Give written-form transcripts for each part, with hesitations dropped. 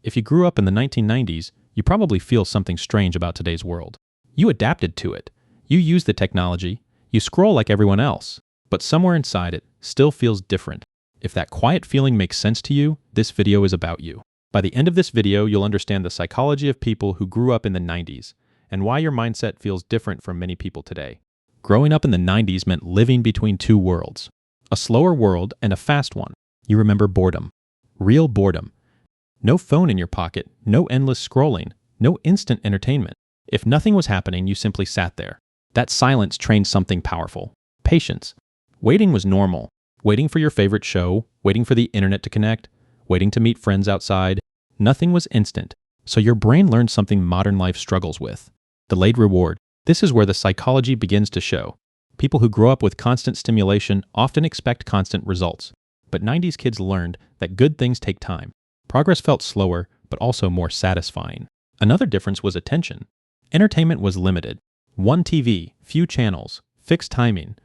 If you grew up in the 1990s, you probably feel something strange about today's world. You adapted to it. You use the technology. You scroll like everyone else. But somewhere inside it still feels different. If that quiet feeling makes sense to you, this video is about you. By the end of this video, you'll understand the psychology of people who grew up in the 90s and why your mindset feels different from many people today. Growing up in the 90s meant living between two worlds. A slower world and a fast one. You remember boredom. Real boredom. No phone in your pocket, no endless scrolling, no instant entertainment. If nothing was happening, you simply sat there. That silence trained something powerful. Patience. Waiting was normal. Waiting for your favorite show, waiting for the internet to connect, waiting to meet friends outside. Nothing was instant. So your brain learned something modern life struggles with. Delayed reward. This is where the psychology begins to show. People who grow up with constant stimulation often expect constant results. But 90s kids learned that good things take time. Progress felt slower, but also more satisfying. Another difference was attention. Entertainment was limited. One TV, few channels, fixed timing.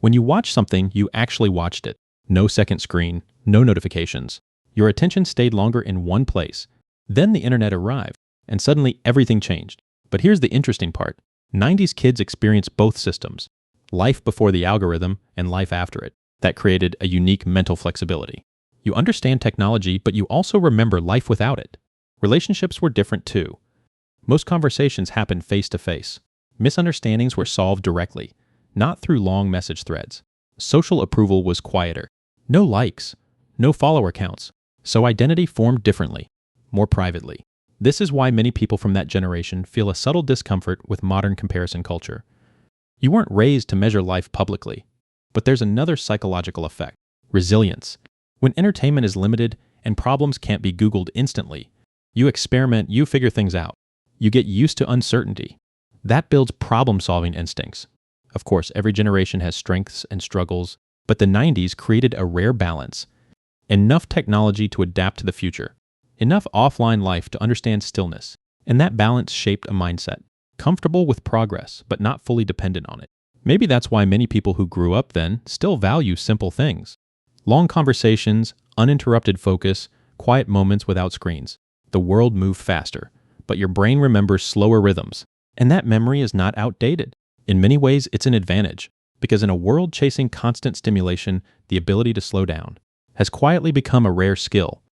When you watched something, you actually watched it. No second screen, no notifications. Your attention stayed longer in one place. Then the internet arrived, and suddenly everything changed. But here's the interesting part. 90s kids experienced both systems. Life before the algorithm and life after it. That created a unique mental flexibility. You understand technology, but you also remember life without it. Relationships were different too. Most conversations happened face-to-face. Misunderstandings were solved directly, not through long message threads. Social approval was quieter. No likes, no follower counts. So identity formed differently, more privately. This is why many people from that generation feel a subtle discomfort with modern comparison culture. You weren't raised to measure life publicly. But there's another psychological effect. Resilience. When entertainment is limited and problems can't be Googled instantly, you experiment, you figure things out. You get used to uncertainty. That builds problem-solving instincts. Of course, every generation has strengths and struggles, but the 90s created a rare balance. Enough technology to adapt to the future. Enough offline life to understand stillness. And that balance shaped a mindset. Comfortable with progress, but not fully dependent on it. Maybe that's why many people who grew up then still value simple things. Long conversations, uninterrupted focus, quiet moments without screens. The world moved faster, but your brain remembers slower rhythms. And that memory is not outdated. In many ways, it's an advantage, because in a world chasing constant stimulation, the ability to slow down has quietly become a rare skill.